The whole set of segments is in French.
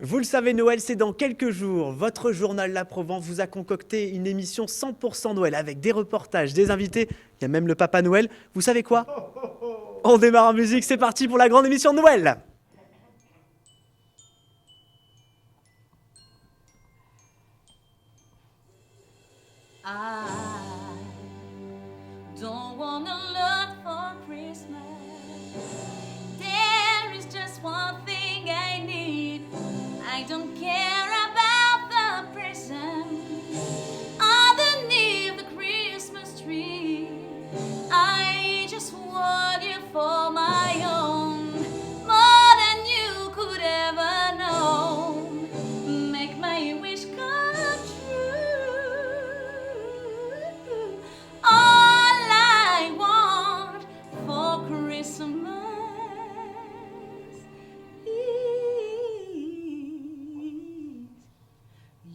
Vous le savez, Noël, c'est dans quelques jours. Votre journal La Provence vous a concocté une émission 100% Noël avec des reportages, des invités. Il y a même le Papa Noël. Vous savez quoi? On démarre en musique, c'est parti pour la grande émission de Noël. I don't wanna look for Christmas. There is just one thing I need. I don't care about the present underneath the Christmas tree. I just want you for my own, more than you could ever know. Make my wish come true. All I want for Christmas is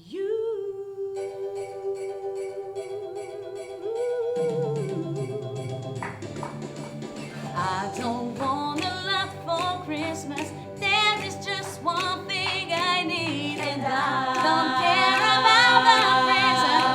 you. I don't want a lot for Christmas. There is just one thing I need, and I don't care about the present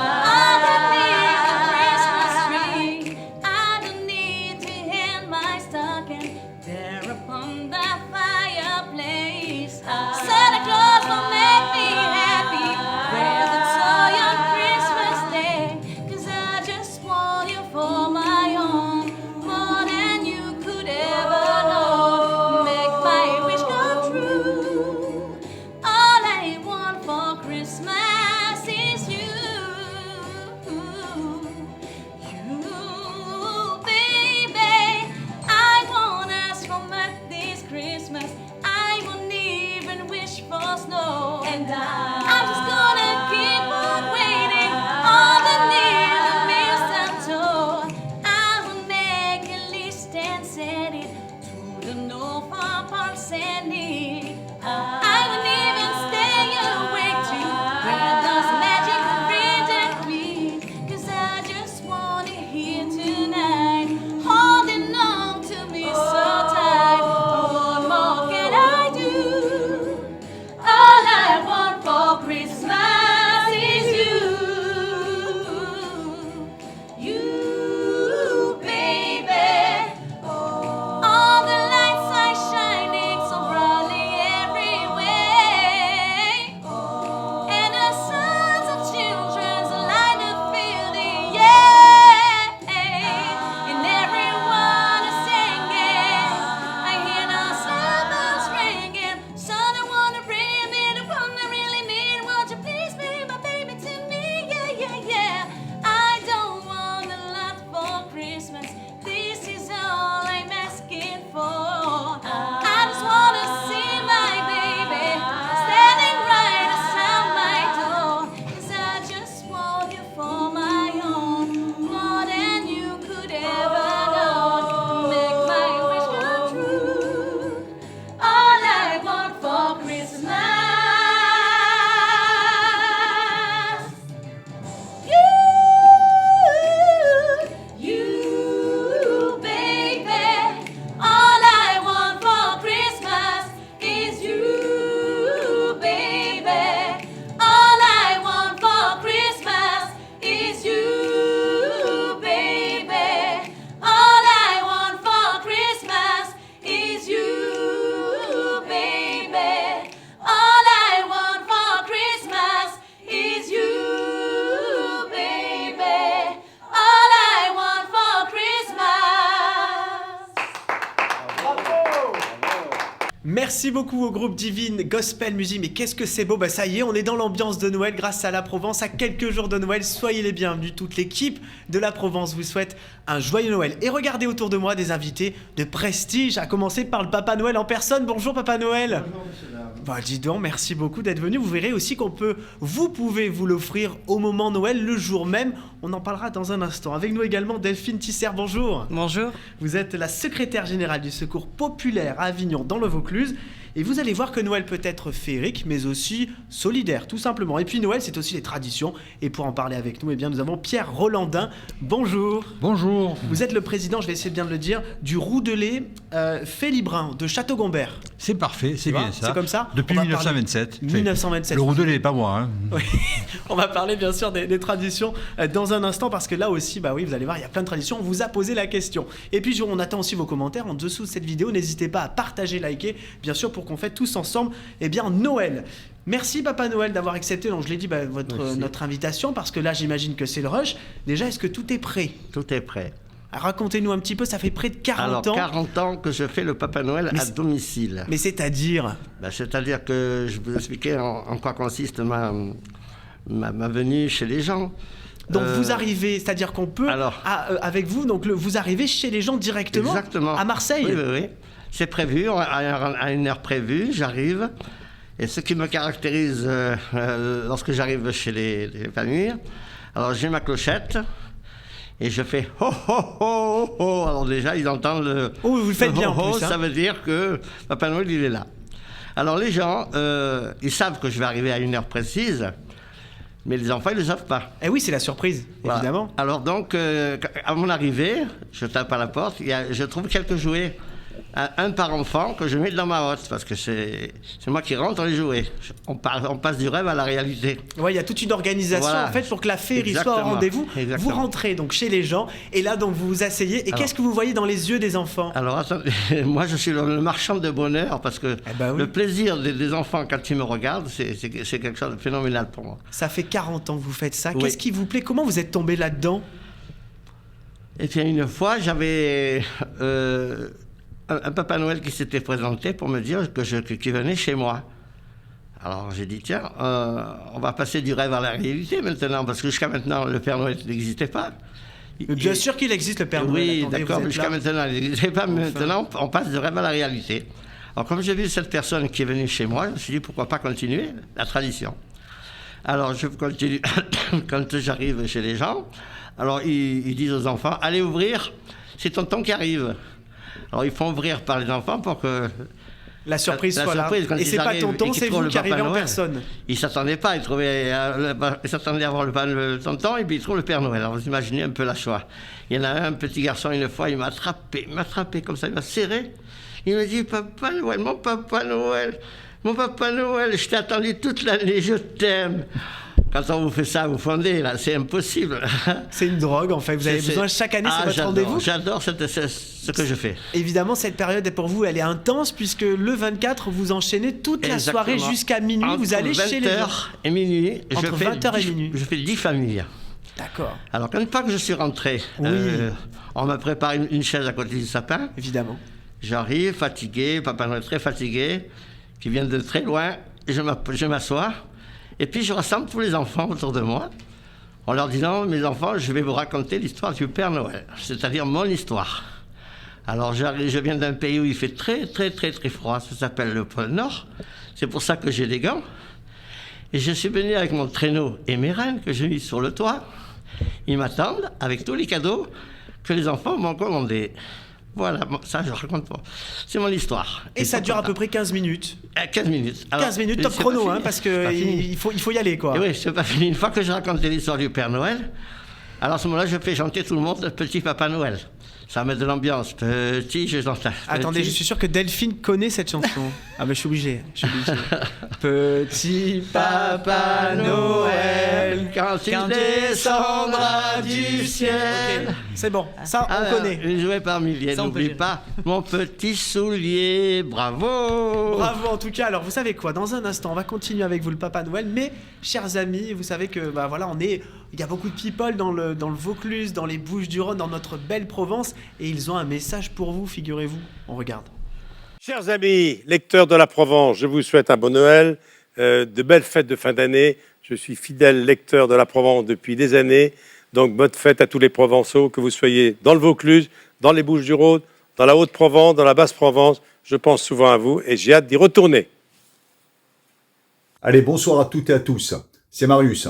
underneath the Christmas tree. I don't need to hang my stocking there upon the fireplace. Santa Claus will make me happy. Wear the toy on Christmas Day, 'cause I just want you for my own, more than you could ever know. Make my wish come true. All I want for Christmas is you. You, baby. I won't ask for much this Christmas. I won't even wish for snow. And I'm just gonna keep on waiting underneath the mistletoe. I will make a list and send it to the North Pole Sandy. I will even stay awake to wear those magic rings and queens, 'cause I just want it here tonight, holding on to me so tight. What more can I do? All I want for Christmas is you. You, baby. All the lights are shining so brightly everywhere, and the sounds of children's light up fill the air, and everyone is singing. I hear the cymbals ringing, so I wanna bring me the one I really mean. Won't you please be my baby to me? Yeah, yeah, yeah. I don't want a lot for Christmas. This is all I'm asking for. I just wanna see my baby standing right outside my door, 'cause I just want you for my own, more than you could ever know. Make my wish come true. All I want for Christmas. You, baby. All I want for Christmas is you, baby. All I want for Christmas is you, baby. All I want for Christmas is you, baby. All I want for Christmas is you, baby. All I want for Christmas. Merci beaucoup au groupe Divine Gospel Music. Mais qu'est-ce que c'est beau, bah ça y est, on est dans l'ambiance de Noël grâce à La Provence, à quelques jours de Noël. Soyez les bienvenus, toute l'équipe de La Provence vous souhaite un joyeux Noël. Et regardez autour de moi des invités de prestige, à commencer par le Papa Noël en personne. Bonjour Papa Noël. Bonjour, monsieur Dame. Bah dis donc, merci beaucoup d'être venu. Vous verrez aussi vous pouvez vous l'offrir au moment Noël, le jour même. On en parlera dans un instant. Avec nous également Delphine Tisser, bonjour. Bonjour. Vous êtes la secrétaire générale du Secours populaire à Avignon dans le Vaucluse. Et vous allez voir que Noël peut être féerique, mais aussi solidaire, tout simplement. Et puis Noël, c'est aussi les traditions. Et pour en parler avec nous, eh bien, nous avons Pierre Rolandin. Bonjour. Bonjour. Vous êtes le président, je vais essayer de bien de le dire, du Roudelet Félibrin de Château-Gombert. C'est parfait, c'est Tu vois, bien ça. c'est comme ça. Depuis On va parler- 1927. 1927. Le roudelet, pas moi. Hein. Oui. On va parler bien sûr des traditions dans un instant parce que là aussi, bah oui, vous allez voir, il y a plein de traditions. On vous a posé la question. Et puis on attend aussi vos commentaires en dessous de cette vidéo. N'hésitez pas à partager, liker, bien sûr, pour qu'on fête tous ensemble, eh bien, Noël. Merci Papa Noël d'avoir accepté, donc je l'ai dit, bah, notre invitation parce que là, j'imagine que c'est le rush. Déjà, est-ce que tout est prêt? Tout est prêt. Racontez-nous un petit peu, ça fait près de 40 Alors, ans. 40 ans que je fais le Papa Noël Mais à domicile. Mais c'est-à-dire C'est-à-dire que je vous expliquer en quoi consiste ma venue chez les gens. donc vous arrivez, c'est-à-dire qu'on peut, alors- avec vous, donc vous arrivez chez les gens directement Exactement. à Marseille. Oui, oui, oui. C'est prévu, à une heure prévue, j'arrive. Et ce qui me caractérise lorsque j'arrive chez les familles, alors j'ai ma clochette et je fais ho ho ho ho. Alors déjà, ils entendent le Oh, vous le faites bien en ho, ho, plus, hein. ça veut dire que Papa Noël, il est là. Alors les gens, ils savent que je vais arriver à une heure précise, mais les enfants, ils ne le savent pas. Eh oui, c'est la surprise, Voilà. évidemment. Alors donc, à mon arrivée, je tape à la porte, je trouve quelques jouets, un par enfant que je mets dans ma hotte, parce que c'est moi qui rentre les jouets. On passe du rêve à la réalité. Ouais, il y a toute une organisation Voilà. en fait pour que la féerie soit au Exactement. rendez-vous. Exactement. Vous rentrez donc chez les gens et là donc vous vous asseyez et Alors- qu'est-ce que vous voyez dans les yeux des enfants? Alors attendez, moi je suis le marchand de bonheur, parce que Eh ben oui. le plaisir des enfants quand ils me regardent, c'est quelque chose de phénoménal pour moi. Ça fait 40 ans que vous faites ça. Oui. Qu'est-ce qui vous plaît? Comment vous êtes tombé là-dedans? Et puis une fois, j'avais un Papa Noël qui s'était présenté pour me dire qu'il venait chez moi. Alors j'ai dit, tiens, on va passer du rêve à la réalité maintenant, parce que jusqu'à maintenant, le Père Noël n'existait pas. Bien sûr qu'il existe le Père Noël. Oui, Attendez, d'accord, vous mais êtes jusqu'à là. maintenant, il n'existait pas. Mais Enfin. maintenant, on passe du rêve à la réalité. Alors comme j'ai vu cette personne qui est venue chez moi, je me suis dit, pourquoi pas continuer la tradition. Alors je continue, quand j'arrive chez les gens, alors ils disent aux enfants, allez ouvrir, c'est tonton qui arrive. Alors ils font ouvrir par les enfants pour que La surprise la soit surprise, quand là. Et ils c'est pas arrivent tonton, et qu'ils c'est trouvent vous le qui arrivez Papa en Noël. personne. Ils s'attendaient pas, ils s'attendaient à voir le tonton et puis ils trouvent le Père Noël. Alors vous imaginez un peu la joie. Il y en a un petit garçon une fois, il m'a attrapé comme ça, il m'a serré. Il me dit, Papa Noël, mon Papa Noël, je t'ai attendu toute l'année, je t'aime. Quand on vous fait ça, vous fondez, là, c'est impossible. C'est une drogue en fait. Vous avez besoin chaque année, c'est votre j'adore, rendez-vous. J'adore ce que je fais. Évidemment, cette période pour vous, elle est intense puisque le 24, vous enchaînez toute la soirée Exactement. jusqu'à minuit. Entre Vous allez chez les gens. 20h et minuit, Entre 20h et minuit. je fais 10 familles. D'accord, Alors, une fois que je suis rentré, Oui. on me prépare une chaise à côté du sapin. évidemment. J'arrive fatigué, Papa Noël très fatigué, qui vient de très loin, et je m'assois. Et puis je rassemble tous les enfants autour de moi, en leur disant, mes enfants, je vais vous raconter l'histoire du Père Noël, c'est-à-dire mon histoire. Alors je viens d'un pays où il fait très très très très froid, ça s'appelle le pôle Nord. C'est pour ça que j'ai des gants. Et je suis venu avec mon traîneau et mes rennes que j'ai mis sur le toit. Ils m'attendent avec tous les cadeaux que les enfants m'ont commandés. Voilà, ça je raconte pas. C'est mon histoire. Et Ils ça sont dure à contents. peu près 15 minutes. 15 minutes. Alors, 15 minutes et top c'est chrono, pas hein, fini. parce C'est pas fini. qu'il faut y aller quoi. Et oui, c'est pas fini. Une fois que j'ai raconté l'histoire du Père Noël, alors à ce moment-là, je fais chanter tout le monde Petit Papa Noël. Ça met de l'ambiance. Petit, je l'entends. Attendez, je suis sûr que Delphine connaît cette chanson. Ah bah je suis obligé. Petit Papa Noël, quand il descendra du ciel. Ok, c'est bon, ça on Alors, connaît. Une jouée par milliers. Ça, on peut N'oublie gérer. pas mon petit soulier. Bravo. Bravo en tout cas. Alors vous savez quoi, dans un instant on va continuer avec vous le Papa Noël, mais chers amis, vous savez que bah voilà, il y a beaucoup de people dans le Vaucluse, dans les Bouches-du-Rhône, dans notre belle Provence, et ils ont un message pour vous, figurez-vous. On regarde. Chers amis, lecteurs de la Provence, je vous souhaite un bon Noël, de belles fêtes de fin d'année. Je suis fidèle lecteur de la Provence depuis des années, donc bonne fête à tous les Provençaux, que vous soyez dans le Vaucluse, dans les Bouches-du-Rhône, dans la Haute-Provence, dans la Basse-Provence. Je pense souvent à vous et j'ai hâte d'y retourner. Allez, bonsoir à toutes et à tous. C'est Marius.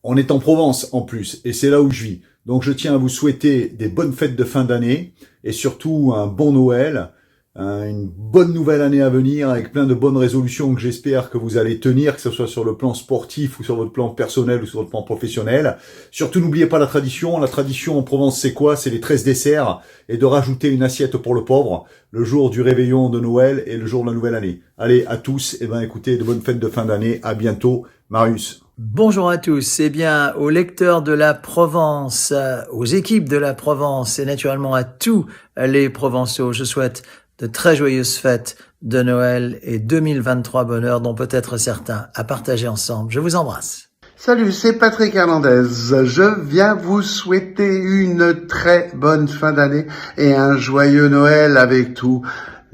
On est en Provence en plus, et c'est là où je vis. Donc je tiens à vous souhaiter des bonnes fêtes de fin d'année, et surtout un bon Noël, une bonne nouvelle année à venir avec plein de bonnes résolutions que j'espère que vous allez tenir, que ce soit sur le plan sportif ou sur votre plan personnel ou sur votre plan professionnel. Surtout, n'oubliez pas la tradition. La tradition en Provence, c'est quoi? C'est les 13 desserts et de rajouter une assiette pour le pauvre le jour du réveillon de Noël et le jour de la nouvelle année. Allez, à tous, écoutez, de bonnes fêtes de fin d'année. À bientôt. Marius. Bonjour à tous. Eh bien, aux lecteurs de la Provence, aux équipes de la Provence et naturellement à tous les Provençaux, je souhaite de très joyeuses fêtes de Noël et 2023 bonheur dont peut-être certains à partager ensemble. Je vous embrasse. Salut, c'est Patrick Hernandez. Je viens vous souhaiter une très bonne fin d'année et un joyeux Noël avec tous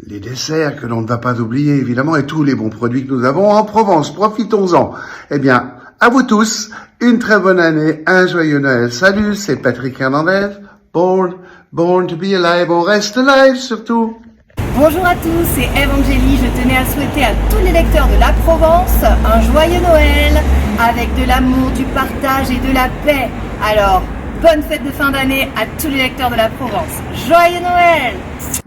les desserts que l'on ne va pas oublier évidemment et tous les bons produits que nous avons en Provence. Profitons-en. Eh bien, à vous tous, une très bonne année, un joyeux Noël. Salut, c'est Patrick Hernandez. Born to be alive. On reste alive surtout. Bonjour à tous, c'est Evangélie. Je tenais à souhaiter à tous les lecteurs de la Provence un joyeux Noël avec de l'amour, du partage et de la paix. Alors, bonne fête de fin d'année à tous les lecteurs de la Provence. Joyeux Noël!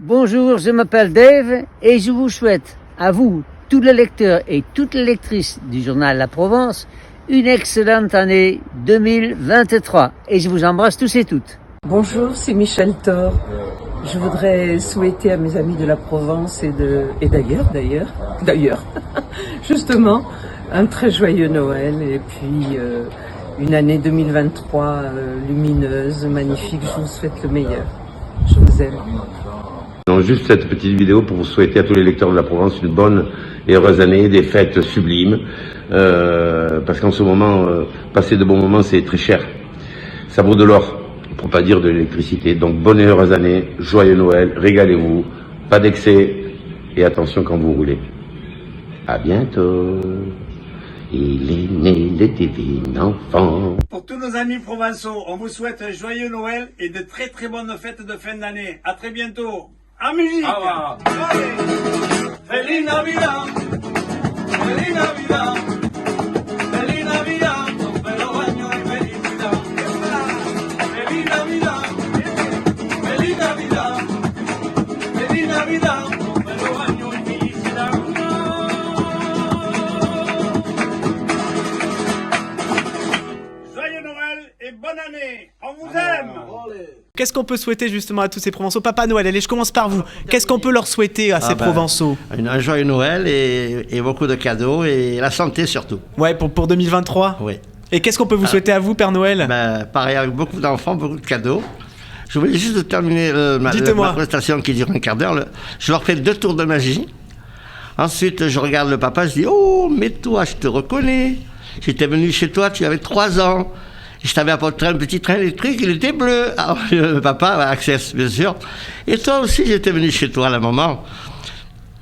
Bonjour, je m'appelle Dave et je vous souhaite à vous, tous les lecteurs et toutes les lectrices du journal La Provence, une excellente année 2023. Et je vous embrasse tous et toutes. Bonjour, c'est Michel Thor. Je voudrais souhaiter à mes amis de la Provence et d'ailleurs, justement, un très joyeux Noël et puis une année 2023 lumineuse, magnifique. Je vous souhaite le meilleur. Je vous aime. Donc juste cette petite vidéo pour vous souhaiter à tous les lecteurs de la Provence une bonne et heureuse année, des fêtes sublimes, parce qu'en ce moment, passer de bons moments, c'est très cher. Ça vaut de l'or, pour pas dire de l'électricité. Donc bonne et heureuse année, joyeux Noël, régalez-vous, pas d'excès et attention quand vous roulez. À bientôt. Il est né le divin enfant. Pour tous nos amis provençaux, on vous souhaite un joyeux Noël et de très très bonnes fêtes de fin d'année. À très bientôt. En musique. Ah, Feliz Navidad. Feliz Navidad. Feliz Navidad. Prospero año y felicidad. Feliz Navidad. Feliz Navidad. Feliz Navidad. Prospero año y felicidad. Joyeux Noël et bonne année. On vous aime. Qu'est-ce qu'on peut souhaiter justement à tous ces Provençaux? Papa Noël, allez, je commence par vous. Qu'est-ce qu'on peut leur souhaiter à ces Provençaux? Un joyeux Noël et beaucoup de cadeaux et la santé surtout. Ouais, pour 2023? Oui. Et qu'est-ce qu'on peut vous souhaiter à vous, Père Noël? Pareil, avec beaucoup d'enfants, beaucoup de cadeaux. Je voulais juste terminer ma prestation qui dure un quart d'heure. Je leur fais 2 tours de magie. Ensuite, je regarde le papa, je dis « Oh, mais toi, je te reconnais. J'étais venu chez toi, tu avais 3 ans. Je t'avais apporté un petit train électrique, il était bleu. » Alors, le papa, Access, bien sûr. Et toi aussi, j'étais venu chez toi à la maman.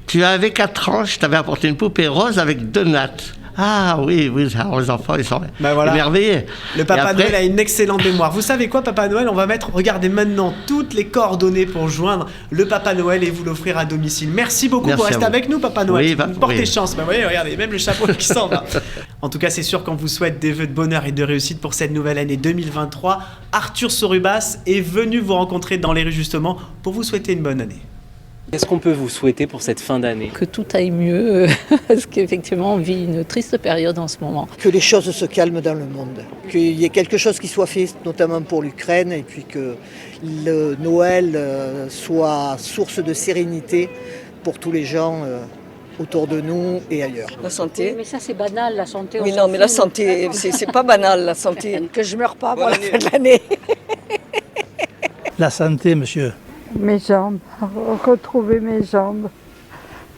Tu avais 4 ans, je t'avais apporté une poupée rose avec 2 nattes. Ah oui, alors les enfants, ils sont émerveillés. Le Papa Noël a une excellente mémoire. Vous savez quoi, Papa Noël? On va regardez maintenant toutes les coordonnées pour joindre le Papa Noël et vous l'offrir à domicile. Merci beaucoup pour rester avec nous, Papa Noël. Oui, portez chance. Vous voyez, regardez, même le chapeau qui s'en va. En tout cas, c'est sûr qu'on vous souhaite des vœux de bonheur et de réussite pour cette nouvelle année 2023. Arthur Sorubas est venu vous rencontrer dans les rues justement pour vous souhaiter une bonne année. Qu'est-ce qu'on peut vous souhaiter pour cette fin d'année? Que tout aille mieux, parce qu'effectivement on vit une triste période en ce moment. Que les choses se calment dans le monde, qu'il y ait quelque chose qui soit fait, notamment pour l'Ukraine, et puis que le Noël soit source de sérénité pour tous les gens autour de nous et ailleurs. La santé. Mais ça c'est banal, la santé. Oui, non, mais la santé, c'est pas banal, la santé. Que je meure pas pour la fin de l'année. La santé, monsieur. Mes jambes, retrouver mes jambes.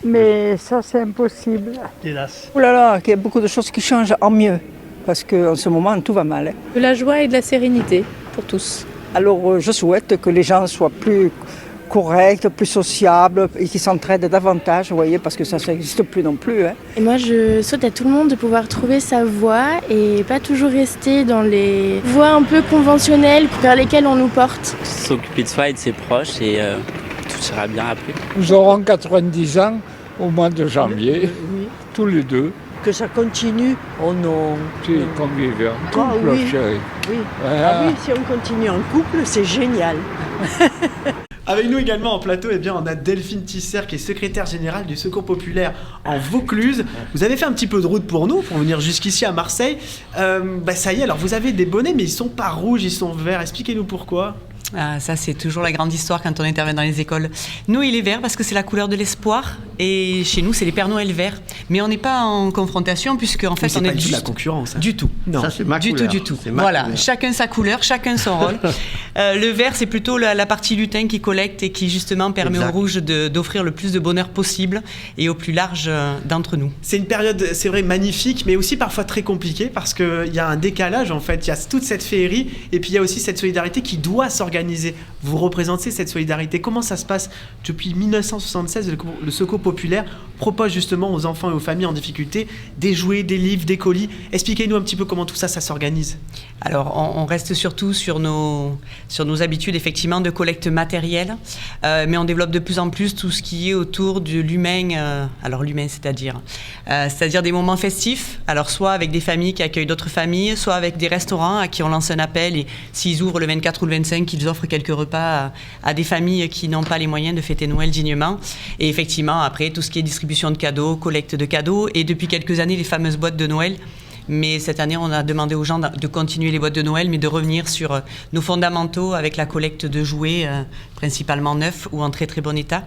Mais ça, c'est impossible. Hélas. Oh là là, il y a beaucoup de choses qui changent en mieux. Parce qu'en ce moment, tout va mal. De la joie et de la sérénité pour tous. Alors, je souhaite que les gens soient plus corrects, plus sociables et qu'ils s'entraident davantage, vous voyez, parce que ça n'existe plus non plus. Hein. Et moi, je souhaite à tout le monde de pouvoir trouver sa voie et pas toujours rester dans les voies un peu conventionnelles vers lesquelles on nous porte. S'occuper de soi et de ses proches et tout sera bien après. Nous aurons 90 ans au mois de janvier, tous les deux. Que ça continue, oh non. Si, convivial, couple, oui. chérie. Oui. Ah oui, si on continue en couple, c'est génial. Avec nous également en plateau, eh bien, on a Delphine Tisser qui est secrétaire générale du Secours Populaire en Vaucluse. Vous avez fait un petit peu de route pour nous, pour venir jusqu'ici à Marseille. Ça y est, alors vous avez des bonnets, mais ils sont pas rouges, ils sont verts. Expliquez-nous pourquoi. Ah, ça, c'est toujours la grande histoire quand on intervient dans les écoles. Nous, il est vert parce que c'est la couleur de l'espoir. Et chez nous, c'est les Pères Noël verts. Mais on n'est pas en confrontation puisque, en fait, on est juste... de la concurrence. Hein. Du tout. Non. Ça, c'est ma couleur. Du tout. Voilà, couleur. Chacun sa couleur, chacun son rôle. Le vert, c'est plutôt la partie lutin qui collecte et qui, justement, permet au rouge d'offrir le plus de bonheur possible et au plus large d'entre nous. C'est une période, c'est vrai, magnifique, mais aussi parfois très compliquée parce qu'il y a un décalage, en fait. Il y a toute cette féerie et puis il y a aussi cette solidarité qui doit s'organiser. Vous représentez cette solidarité. Comment ça se passe? Depuis 1976, le Secours Populaire propose justement aux enfants et aux familles en difficulté des jouets, des livres, des colis. Expliquez-nous un petit peu comment tout ça s'organise. Alors, on reste surtout sur nos habitudes, effectivement, de collecte matérielle, mais on développe de plus en plus tout ce qui est autour de l'humain. Alors, l'humain, c'est-à-dire des moments festifs, alors soit avec des familles qui accueillent d'autres familles, soit avec des restaurants à qui on lance un appel et s'ils ouvrent le 24 ou le 25, ils offrent quelques repas à des familles qui n'ont pas les moyens de fêter Noël dignement. Et effectivement, après, tout ce qui est distribution de cadeaux, collecte de cadeaux, et depuis quelques années, les fameuses boîtes de Noël. Mais cette année, on a demandé aux gens de continuer les boîtes de Noël, mais de revenir sur nos fondamentaux avec la collecte de jouets, principalement neufs ou en très très bon état.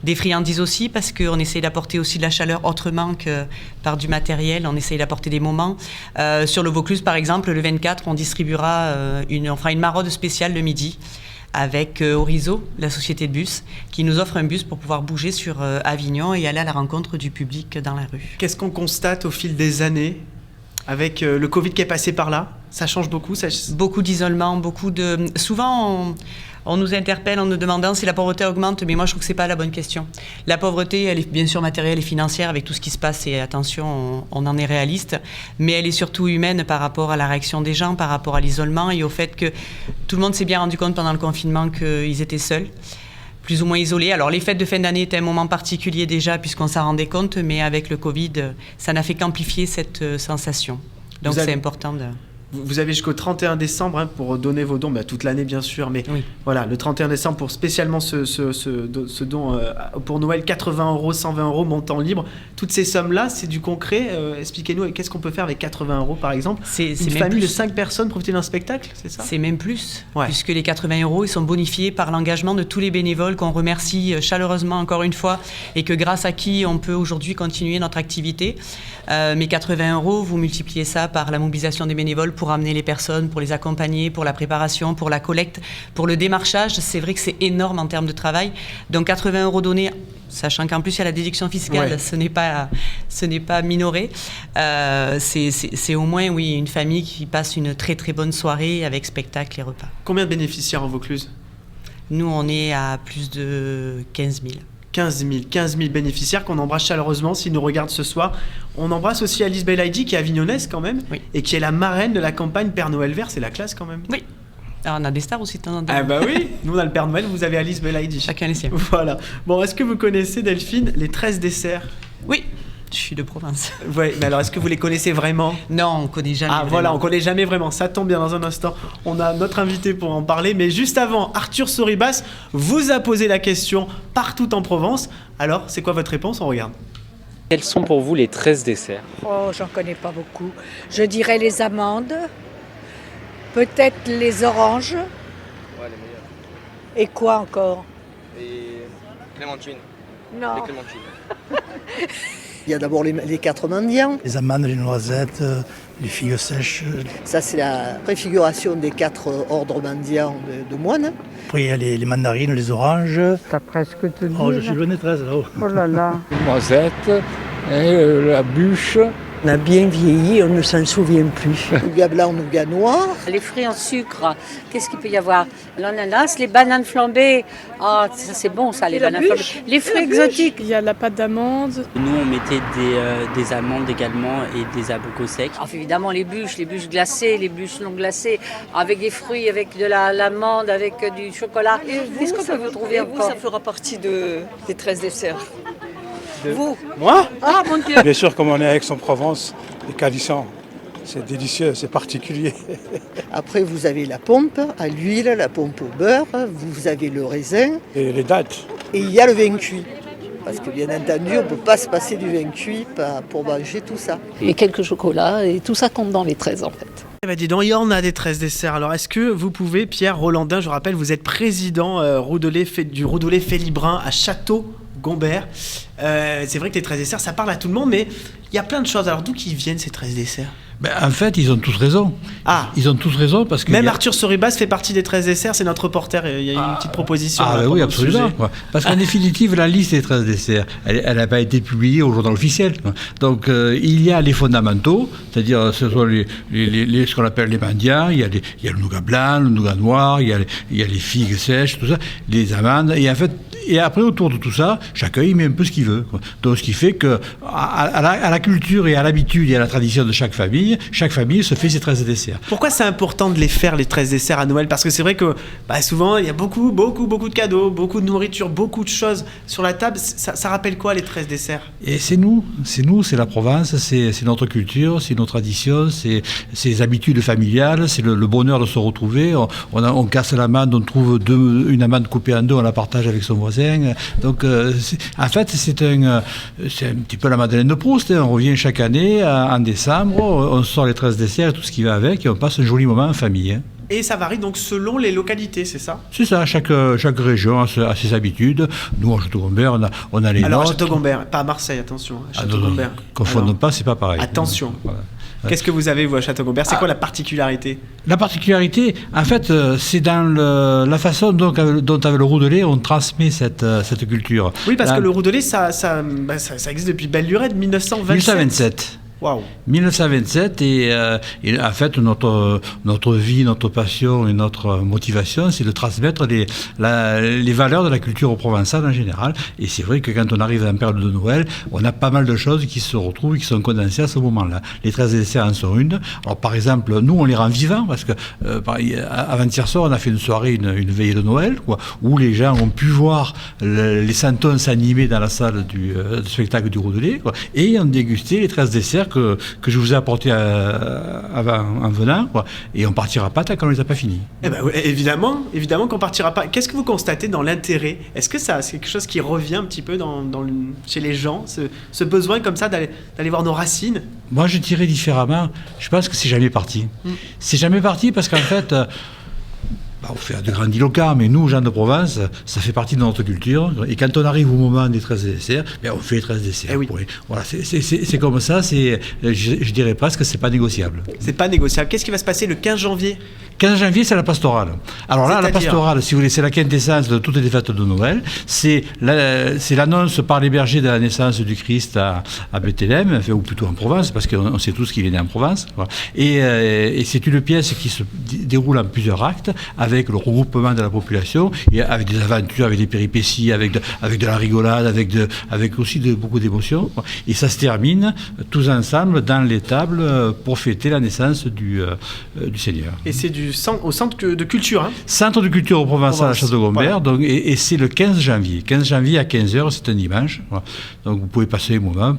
Des friandises aussi, parce qu'on essaye d'apporter aussi de la chaleur autrement que par du matériel. On essaye d'apporter des moments. Sur le Vaucluse, par exemple, le 24, on distribuera on fera une maraude spéciale le midi avec Orizo, la société de bus, qui nous offre un bus pour pouvoir bouger sur Avignon et aller à la rencontre du public dans la rue. Qu'est-ce qu'on constate au fil des années avec le Covid qui est passé par là? Ça change beaucoup? Beaucoup d'isolement, Souvent, on nous interpelle en nous demandant si la pauvreté augmente, mais moi je trouve que ce n'est pas la bonne question. La pauvreté, elle est bien sûr matérielle et financière avec tout ce qui se passe, et attention, on en est réaliste, mais elle est surtout humaine par rapport à la réaction des gens, par rapport à l'isolement et au fait que tout le monde s'est bien rendu compte pendant le confinement qu'ils étaient seuls, plus ou moins isolés. Alors les fêtes de fin d'année étaient un moment particulier déjà puisqu'on s'en rendait compte, mais avec le Covid, ça n'a fait qu'amplifier cette sensation. Donc c'est important de... Vous avez jusqu'au 31 décembre pour donner vos dons, toute l'année bien sûr, mais voilà, le 31 décembre pour spécialement ce don pour Noël, 80 €, 120 € montant libre. Toutes ces sommes-là, c'est du concret. Expliquez-nous, qu'est-ce qu'on peut faire avec 80 € par exemple? Une famille de 5 personnes profiter d'un spectacle, c'est ça? C'est même plus, puisque les 80 €, ils sont bonifiés par l'engagement de tous les bénévoles qu'on remercie chaleureusement encore une fois et que grâce à qui on peut aujourd'hui continuer notre activité. Mais 80 €, vous multipliez ça par la mobilisation des bénévoles pour amener les personnes, pour les accompagner, pour la préparation, pour la collecte, pour le démarchage. C'est vrai que c'est énorme en termes de travail. Donc 80 € donnés, sachant qu'en plus il y a la déduction fiscale, ce n'est pas minoré. C'est au moins une famille qui passe une très très bonne soirée avec spectacle et repas. Combien de bénéficiaires en Vaucluse? Nous, on est à plus de 15 000. 15 000 bénéficiaires qu'on embrasse chaleureusement s'ils nous regardent ce soir. On embrasse aussi Alice Belaïdi qui est avignonnaise quand même et qui est la marraine de la campagne Père Noël Vert. C'est la classe quand même. Oui. Alors on a des stars aussi de temps en temps. Ah bah oui, nous on a le Père Noël, vous avez Alice Belaïdi. Chacun les siens. Voilà. Bon, est-ce que vous connaissez, Delphine, les 13 desserts? Oui. Je suis de province. Ouais, mais alors est-ce que vous les connaissez vraiment? Non, on connaît jamais. Ah voilà, on connaît jamais vraiment. Ça tombe bien, dans un instant, on a notre invité pour en parler. Mais juste avant, Arthur Soribas vous a posé la question partout en Provence. Alors, c'est quoi votre réponse? On regarde. Quels sont pour vous les 13 desserts? Oh, j'en connais pas beaucoup. Je dirais les amandes, peut-être les oranges. Ouais, les meilleurs. Et quoi encore? Et clémentine. Non. Les clémentines. Il y a d'abord les 4 mendiants. Les amandes, les noisettes, les figues sèches. Ça, c'est la préfiguration des 4 ordres mendiants de moines. Après, il y a les mandarines, les oranges. T'as presque tout dit. Oh, je suis le nez 13 là-haut. Oh là là. Les noisettes, et la bûche. On a bien vieilli, on ne s'en souvient plus. Nougat blanc, nougat noir. Les fruits en sucre, qu'est-ce qu'il peut y avoir? L'ananas, les bananes flambées. Ah, ça c'est bon ça, les bananes flambées. Les fruits exotiques. Il y a la pâte d'amande. Nous, on mettait des amandes également et des abricots secs. Évidemment, les bûches glacées, les bûches non glacées, avec des fruits, avec de l'amande, avec du chocolat. Qu'est-ce qu'on peut vous trouver encore? Ça fera partie des 13 desserts. Vous? Moi? Ah mon Dieu! Bien sûr, comme on est à Aix-en-Provence, les calissants. C'est délicieux, c'est particulier. Après, vous avez la pompe à l'huile, la pompe au beurre, vous avez le raisin. Et les dates. Et il y a le vin cuit. Parce que bien entendu, on ne peut pas se passer du vin cuit pour manger tout ça. Et quelques chocolats, et tout ça compte dans les 13 en fait. Eh ben dis donc, il y en a des 13 desserts. Alors est-ce que vous pouvez, Pierre Rolandin, je rappelle, vous êtes président du Roudolet Félibrin à Château-Gombert. C'est vrai que les 13 desserts, ça parle à tout le monde, mais il y a plein de choses. Alors d'où qu'ils viennent ces 13 desserts? En fait, ils ont tous raison. Ah. Ils ont tous raison parce que... Même Arthur Soribas fait partie des 13 desserts, c'est notre reporter. Il y a une petite proposition. Oui, absolument. Parce qu'en définitive, la liste des 13 desserts, elle n'a pas été publiée au journal officiel. Donc, il y a les fondamentaux, c'est-à-dire ce sont ce qu'on appelle les mendiants, il y a le nougat blanc, le nougat noir, il y a les figues sèches, tout ça, les amandes. Et après, autour de tout ça, chacun y met un peu ce qu'il veut. Donc, ce qui fait que à la culture et à l'habitude et à la tradition de chaque famille se fait ses 13 desserts. Pourquoi c'est important de les faire, les 13 desserts à Noël? Parce que c'est vrai que souvent, il y a beaucoup de cadeaux, beaucoup de nourriture, beaucoup de choses sur la table. Ça rappelle quoi, les 13 desserts? Et c'est nous, c'est la Provence, c'est notre culture, c'est nos traditions, c'est ses habitudes familiales, c'est le bonheur de se retrouver. On casse l'amande, on trouve une amande coupée en deux, on la partage avec son voisin. Donc, en fait, c'est un petit peu la Madeleine de Proust. On revient chaque année en décembre, on sort les 13 desserts et tout ce qui va avec, et on passe un joli moment en famille. Et ça varie donc selon les localités, c'est ça? C'est ça, chaque région a ses habitudes. Nous, à Château-Gombert, on a les Alors, nôtres. à Château-Gombert, pas à Marseille, attention. Château-Gombert. Confondons pas, c'est pas pareil. Attention. Voilà. Qu'est-ce que vous avez, vous, à Château-Gombert? C'est quoi la particularité? La particularité, en fait, c'est dans la façon dont avec le Roudolet, on transmet cette culture. Oui, parce que le Roudolet, ça existe depuis belle lurette, 1927. Wow. 1927 et en fait notre vie, notre passion et notre motivation, c'est de transmettre les valeurs de la culture provençale en général. Et c'est vrai que quand on arrive à la période de Noël, on a pas mal de choses qui se retrouvent et qui sont condensées à ce moment-là. Les 13 desserts en sont une. Alors par exemple, nous on les rend vivants parce que avant-hier soir on a fait une soirée, une veillée de Noël, où les gens ont pu voir les santons s'animer dans la salle du spectacle du Roudolet, et ont dégusté les 13 desserts que je vous ai apporté en venant, et on partira pas tant qu'on ne les a pas finis. Eh ben, évidemment qu'on partira pas. Qu'est-ce que vous constatez dans l'intérêt? Est-ce que c'est quelque chose qui revient un petit peu chez les gens, ce besoin comme ça d'aller voir nos racines? Moi, je dirais différemment. Je pense que c'est jamais parti. C'est jamais parti parce qu'en fait... on fait de grandiloquents, mais nous, gens de Provence, ça fait partie de notre culture. Et quand on arrive au moment des 13 desserts, on fait les 13 desserts. Eh oui. Voilà, c'est comme ça, je dirais presque que c'est pas négociable. C'est pas négociable. Qu'est-ce qui va se passer le 15 janvier? 15 janvier, c'est la pastorale. Alors là, la pastorale, si vous voulez, c'est la quintessence de toutes les fêtes de Noël. C'est l'annonce par les bergers de la naissance du Christ à Bethléem, ou plutôt en Provence, parce qu'on sait tous qu'il est né en Provence. Voilà. Et c'est une pièce qui se déroule en plusieurs actes, avec le regroupement de la population, et avec des aventures, avec des péripéties, avec de la rigolade, avec aussi beaucoup d'émotions. Et ça se termine tous ensemble dans les tables pour fêter la naissance du Seigneur. Et c'est au centre de culture. Hein. Centre de culture provençal à Château-Gombert. Voilà. Et c'est le 15 janvier. 15 janvier à 15h, c'est un dimanche. Voilà. Donc vous pouvez passer un moment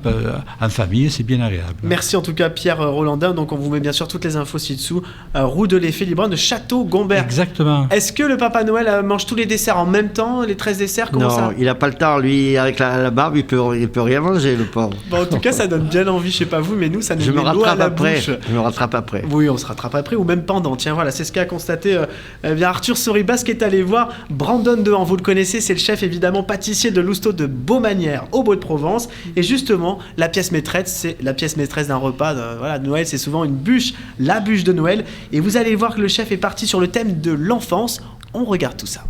en famille, c'est bien agréable. Merci en tout cas Pierre Rolandin. Donc on vous met bien sûr toutes les infos ci-dessous. Roudolet Félibrin de Château-Gombert. Exactement. Est-ce que le Papa Noël mange tous les desserts en même temps, les 13 desserts? Comment ça? Il n'a pas le temps. Lui, avec la barbe, il peut rien manger, le pauvre. Bon, en tout cas, ça donne bien envie, je sais pas vous, mais nous, ça nous met l'eau à la bouche. Je me rattrape après. Oui, on se rattrape après, ou même pendant. Tiens, voilà, c'est ce qu'a constaté Arthur Soribas, qui est allé voir Brandon Dehan. Vous le connaissez, c'est le chef évidemment pâtissier de l'Housteau de Beaumanière au Beau-de-Provence. Et justement, la pièce maîtresse, c'est la pièce maîtresse d'un repas de Noël, c'est souvent une bûche, la bûche de Noël. Et vous allez voir que le chef est parti sur le thème de l'enfance. On regarde tout ça.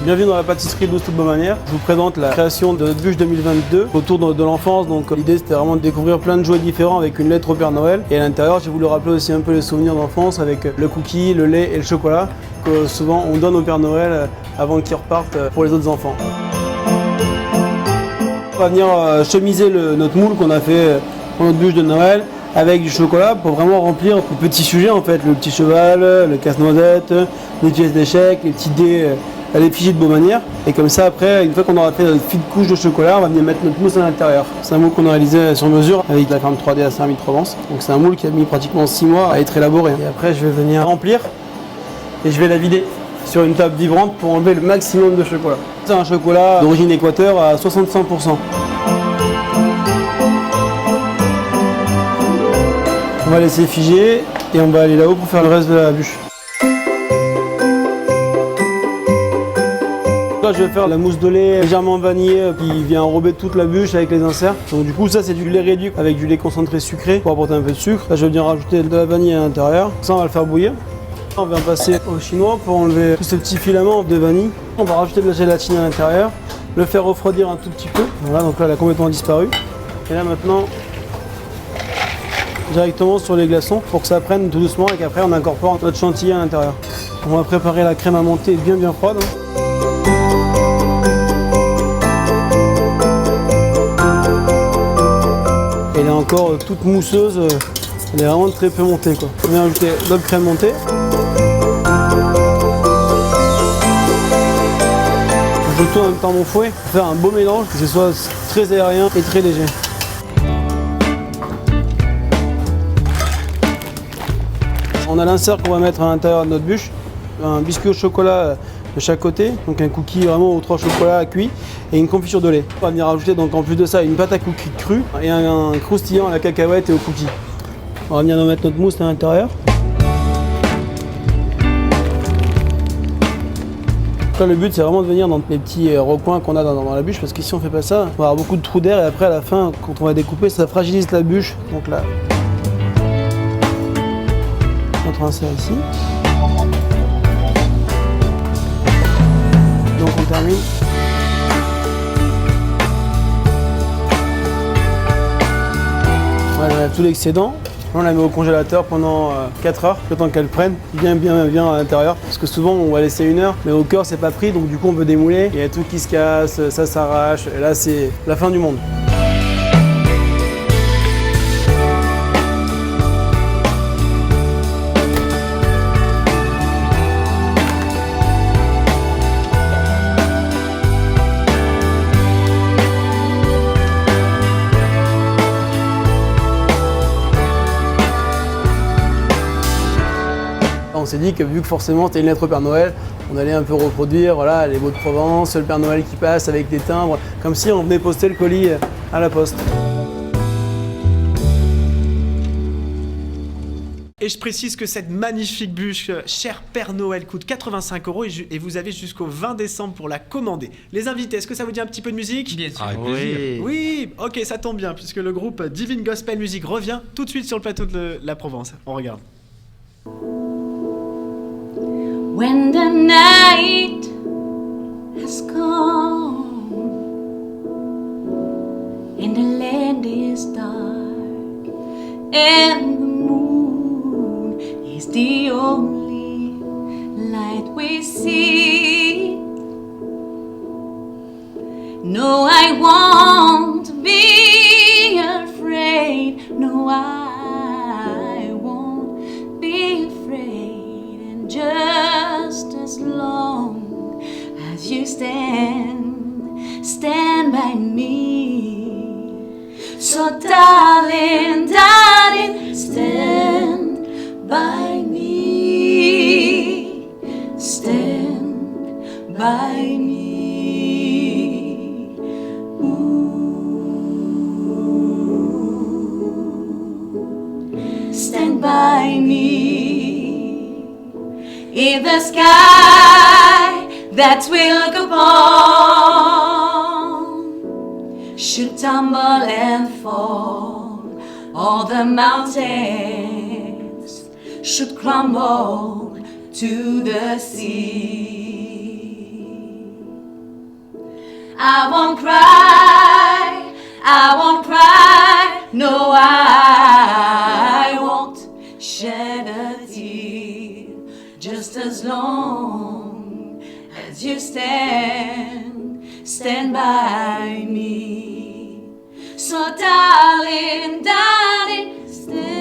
Bienvenue dans la pâtisserie de l'Housteau de Beaumanière. Je vous présente la création de notre bûche 2022 autour de l'enfance. Donc l'idée c'était vraiment de découvrir plein de jouets différents avec une lettre au Père Noël. Et à l'intérieur j'ai voulu rappeler aussi un peu les souvenirs d'enfance avec le cookie, le lait et le chocolat que souvent on donne au Père Noël avant qu'il reparte pour les autres enfants. On va venir chemiser notre moule qu'on a fait pour notre bûche de Noël avec du chocolat pour vraiment remplir les petits sujets en fait, le petit cheval, le casse-noisette, les pièces d'échecs, les petits dés, l'effigie de Beaumanière. Et comme ça après, une fois qu'on aura fait notre fine couche de chocolat, on va venir mettre notre mousse à l'intérieur. C'est un moule qu'on a réalisé sur mesure avec la ferme 3D à Saint-Rémy-de-Provence. Donc c'est un moule qui a mis pratiquement 6 mois à être élaboré. Et après je vais venir remplir et je vais la vider sur une table vibrante pour enlever le maximum de chocolat. C'est un chocolat d'origine Équateur à 65%. On va laisser figer et on va aller là-haut pour faire le reste de la bûche. Là, je vais faire la mousse de lait légèrement vanillée qui vient enrober toute la bûche avec les inserts. Donc du coup ça c'est du lait réduit avec du lait concentré sucré pour apporter un peu de sucre. Là je vais venir rajouter de la vanille à l'intérieur. Ça on va le faire bouillir. On va passer au chinois pour enlever tous ces petits filaments de vanille. On va rajouter de la gélatine à l'intérieur, le faire refroidir un tout petit peu. Voilà, donc là elle a complètement disparu. Et là maintenant directement sur les glaçons pour que ça prenne tout doucement et qu'après on incorpore notre chantilly à l'intérieur. On va préparer la crème à monter bien froide. Elle est encore toute mousseuse, elle est vraiment très peu montée quoi. On va ajouter d'autres crème montée. Je tourne en même temps mon fouet pour faire un beau mélange, que ce soit très aérien et très léger. On a l'insert qu'on va mettre à l'intérieur de notre bûche, un biscuit au chocolat de chaque côté, donc un cookie vraiment aux 3 chocolats cuits et une confiture de lait. On va venir rajouter donc en plus de ça une pâte à cookies crue et un croustillant à la cacahuète et au cookie. On va venir nous mettre notre mousse à l'intérieur. Là, le but c'est vraiment de venir dans les petits recoins qu'on a dans la bûche parce qu'ici on fait pas ça, on va avoir beaucoup de trous d'air et après à la fin quand on va découper ça fragilise la bûche. Donc là, notre insert ici. Donc on termine. Voilà, on a tout l'excédent. On la met au congélateur pendant 4 heures, le temps qu'elle prenne bien à l'intérieur. Parce que souvent on va laisser 1 heure, mais au cœur c'est pas pris, donc du coup on veut démouler. Il y a tout qui se casse, ça s'arrache, et là c'est la fin du monde. On s'est dit que vu que forcément c'était une lettre au Père Noël, on allait un peu reproduire voilà, les mots de Provence, le Père Noël qui passe avec des timbres, comme si on venait poster le colis à la poste. Et je précise que cette magnifique bûche, cher Père Noël, coûte 85 € et vous avez jusqu'au 20 décembre pour la commander. Les invités, est-ce que ça vous dit un petit peu de musique ? Bien sûr. Avec plaisir. Oui, ok, ça tombe bien, puisque le groupe Divine Gospel Music revient tout de suite sur le plateau de la Provence. On regarde. When the night has come and the land is dark and the moon is the only light we see. No, I won't be afraid. No, I won't be afraid. And just as long as you stand by me. So darling, darling, stand by me. Stand by me. Stand by me. In the sky that we look upon should tumble and fall, all the mountains should crumble to the sea. I won't cry, no, I won't shed a tear. Just as long as you stand by me. So darling, darling, stand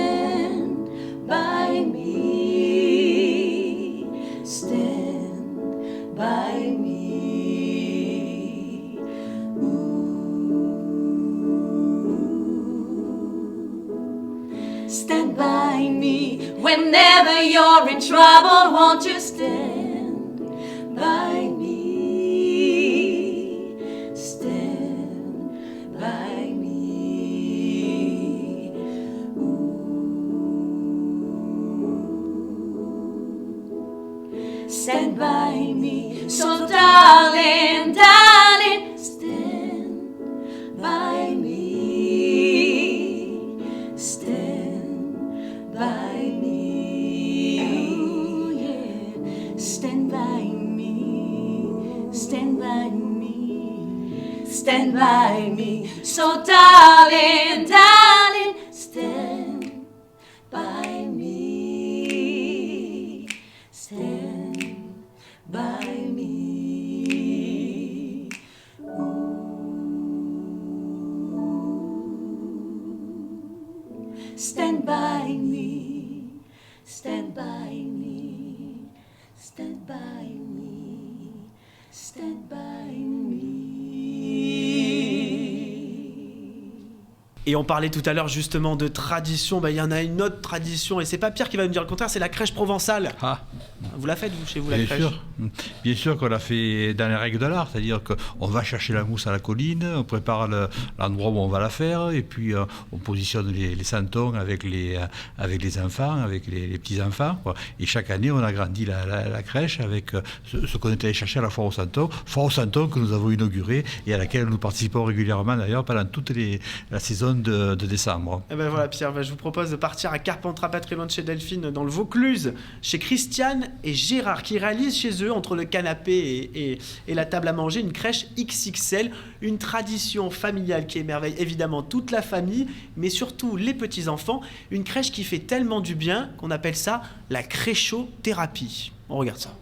you're in trouble, won't you stand by me? Stand by me. Ooh. Stand by me. So darling, darling, stand by me. Stand by me. Ooh, yeah. Stand by me. Stand by me. Stand by me. So darling, darling, stand by me. Stand by me. Stand by me, stand by me, stand by me, stand by me. Et on parlait tout à l'heure justement de tradition, il y en a une autre tradition, et c'est pas Pierre qui va nous dire le contraire, c'est la crèche provençale. Ah. Vous la faites, vous, chez vous, la Bien crèche? sûr. Bien sûr qu'on l'a fait dans les règles de l'art, c'est-à-dire qu'on va chercher la mousse à la colline, on prépare l'endroit où on va la faire, et puis on positionne les santons avec les enfants, avec les petits-enfants, quoi. Et chaque année, on agrandit la crèche avec ce qu'on est allé chercher à la foire aux santons que nous avons inaugurée et à laquelle nous participons régulièrement d'ailleurs pendant toute la saison de décembre. Et ben voilà, Pierre, je vous propose de partir à Carpentras, pas très loin de chez Delphine, dans le Vaucluse, chez Christiane et Gérard, qui réalisent chez eux, entre le canapé et la table à manger, une crèche XXL, une tradition familiale qui émerveille évidemment toute la famille, mais surtout les petits-enfants, une crèche qui fait tellement du bien qu'on appelle ça la créchothérapie. On regarde ça.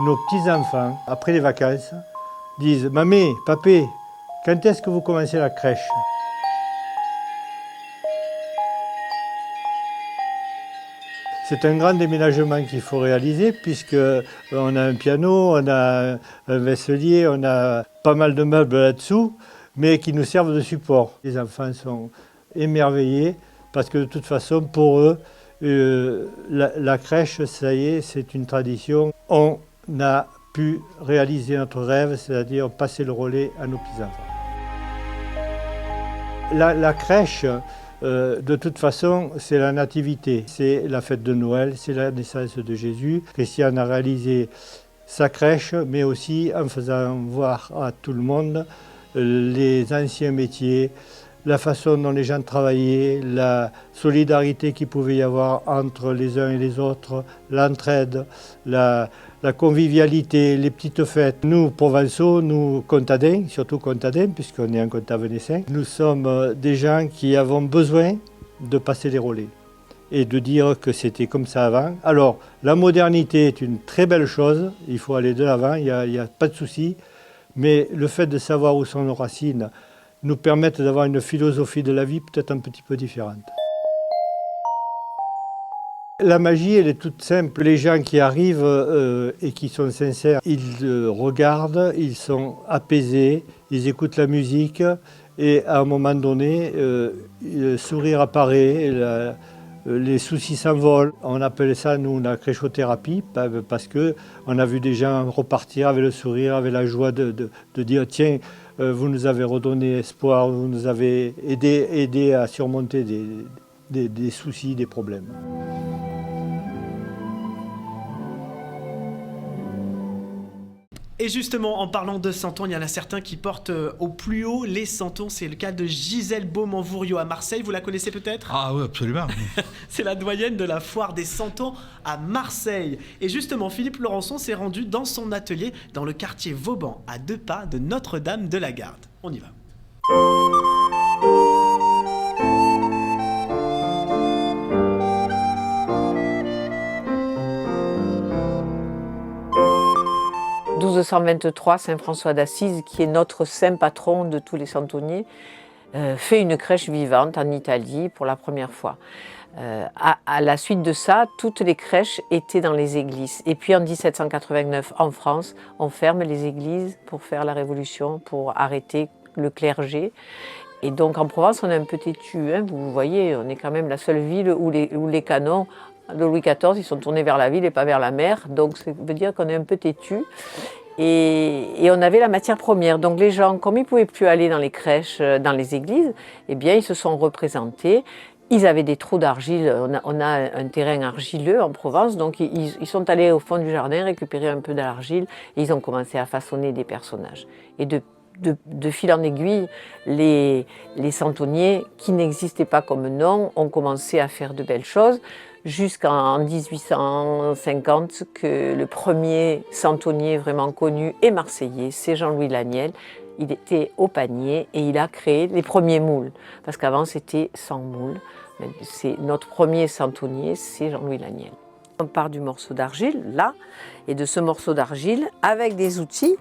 Nos petits-enfants, après les vacances, disent « Mamé, papé, quand est-ce que vous commencez la crèche ?» C'est un grand déménagement qu'il faut réaliser puisqu'on a un piano, on a un vaisselier, on a pas mal de meubles là-dessous, mais qui nous servent de support. Les enfants sont émerveillés parce que de toute façon, pour eux, la crèche, ça y est, c'est une tradition. On a pu réaliser notre rêve, c'est-à-dire passer le relais à nos petits-enfants. La crèche, de toute façon, c'est la nativité, c'est la fête de Noël, c'est la naissance de Jésus. Christiane a réalisé sa crèche, mais aussi en faisant voir à tout le monde les anciens métiers, la façon dont les gens travaillaient, la solidarité qu'il pouvait y avoir entre les uns et les autres, l'entraide, la convivialité, les petites fêtes. Nous, Provençaux, nous, Comtadins, surtout Comtadins, puisqu'on est un Comtat-Venessin, nous sommes des gens qui avons besoin de passer les relais et de dire que c'était comme ça avant. Alors, la modernité est une très belle chose, il faut aller de l'avant, il n'y a pas de souci, mais le fait de savoir où sont nos racines nous permettent d'avoir une philosophie de la vie peut-être un petit peu différente. La magie, elle est toute simple. Les gens qui arrivent et qui sont sincères, ils regardent, ils sont apaisés, ils écoutent la musique et à un moment donné, le sourire apparaît, les soucis s'envolent. On appelle ça, nous, la créchothérapie parce qu'on a vu des gens repartir avec le sourire, avec la joie de dire « Tiens, vous nous avez redonné espoir, vous nous avez aidé à surmonter des soucis, des problèmes. » Et justement, en parlant de santons, il y en a certains qui portent au plus haut les santons. C'est le cas de Gisèle Beaumont-Vouriot à Marseille. Vous la connaissez peut-être? Ah oui, absolument. C'est la doyenne de la foire des santons à Marseille. Et justement, Philippe Laurençon s'est rendu dans son atelier dans le quartier Vauban, à 2 pas de Notre-Dame de la Garde. On y va. 1223, Saint François d'Assise, qui est notre saint patron de tous les santonniers, fait une crèche vivante en Italie pour la première fois. À la suite de ça, toutes les crèches étaient dans les églises. Et puis en 1789, en France, on ferme les églises pour faire la Révolution, pour arrêter le clergé. Et donc en Provence, on est un peu têtu. Hein. Vous voyez, on est quand même la seule ville où les canons de Louis XIV, ils sont tournés vers la ville et pas vers la mer. Donc ça veut dire qu'on est un peu têtu. Et on avait la matière première. Donc les gens, comme ils ne pouvaient plus aller dans les crèches, dans les églises, eh bien ils se sont représentés. Ils avaient des trous d'argile. On a un terrain argileux en Provence. Donc ils sont allés au fond du jardin récupérer un peu d'argile et ils ont commencé à façonner des personnages. Et de fil en aiguille, les centonniers, qui n'existaient pas comme nom, ont commencé à faire de belles choses. Jusqu'en 1850, que le premier centonnier vraiment connu et marseillais, c'est Jean-Louis Laniel. Il était au panier et il a créé les premiers moules, parce qu'avant c'était sans moules. C'est notre premier centonnier, c'est Jean-Louis Laniel. On part du morceau d'argile, là, et de ce morceau d'argile, avec des outils.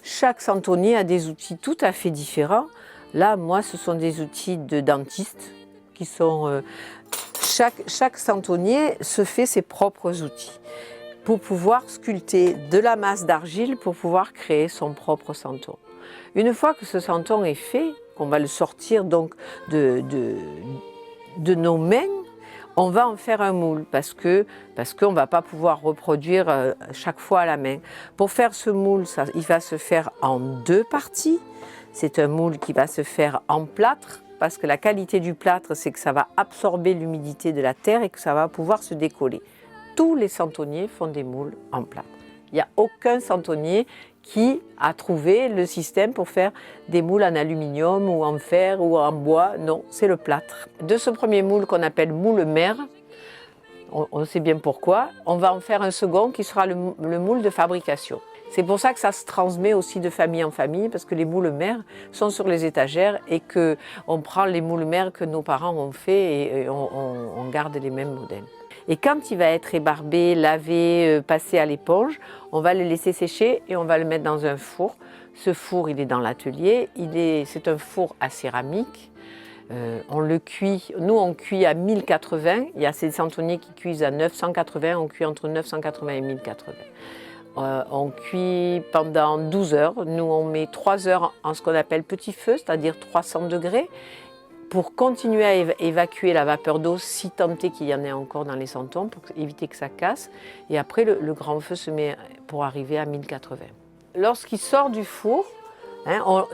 Chaque centonnier a des outils tout à fait différents. Là, moi, ce sont des outils de dentiste qui sont... Chaque centonnier se fait ses propres outils pour pouvoir sculpter de la masse d'argile pour pouvoir créer son propre santon. Une fois que ce santon est fait, qu'on va le sortir donc de nos mains, on va en faire un moule parce qu'on ne va pas pouvoir reproduire chaque fois à la main. Pour faire ce moule, il va se faire en 2 parties. C'est un moule qui va se faire en plâtre, parce que la qualité du plâtre, c'est que ça va absorber l'humidité de la terre et que ça va pouvoir se décoller. Tous les centonniers font des moules en plâtre. Il n'y a aucun centonnier qui a trouvé le système pour faire des moules en aluminium ou en fer ou en bois. Non, c'est le plâtre. De ce premier moule qu'on appelle moule mère, on sait bien pourquoi, on va en faire un second qui sera le moule de fabrication. C'est pour ça que ça se transmet aussi de famille en famille, parce que les moules mères sont sur les étagères et qu'on prend les moules mères que nos parents ont fait et on garde les mêmes modèles. Et quand il va être ébarbé, lavé, passé à l'éponge, on va le laisser sécher et on va le mettre dans un four. Ce four, il est dans l'atelier, c'est un four à céramique. On le cuit, nous on cuit à 1080, il y a ces centonniers qui cuisent à 980, on cuit entre 980 et 1080. On cuit pendant 12 heures. Nous, on met 3 heures en ce qu'on appelle petit feu, c'est-à-dire 300 degrés, pour continuer à évacuer la vapeur d'eau, si tant est qu'il y en ait encore dans les santons, pour éviter que ça casse. Et après, le grand feu se met pour arriver à 1080. Lorsqu'il sort du four,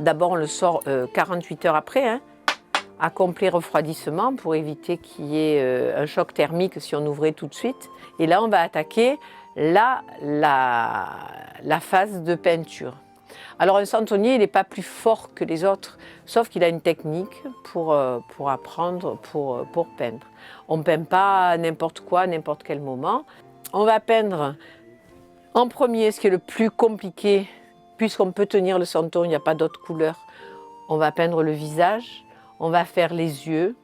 d'abord on le sort 48 heures après, à complet refroidissement, pour éviter qu'il y ait un choc thermique si on ouvrait tout de suite. Et là, on va attaquer la phase de peinture. Alors un centonnier, il n'est pas plus fort que les autres, sauf qu'il a une technique pour apprendre, pour peindre. On ne peint pas n'importe quoi, à n'importe quel moment. On va peindre en premier, ce qui est le plus compliqué, puisqu'on peut tenir le santon, il n'y a pas d'autre couleur. On va peindre le visage, on va faire les yeux,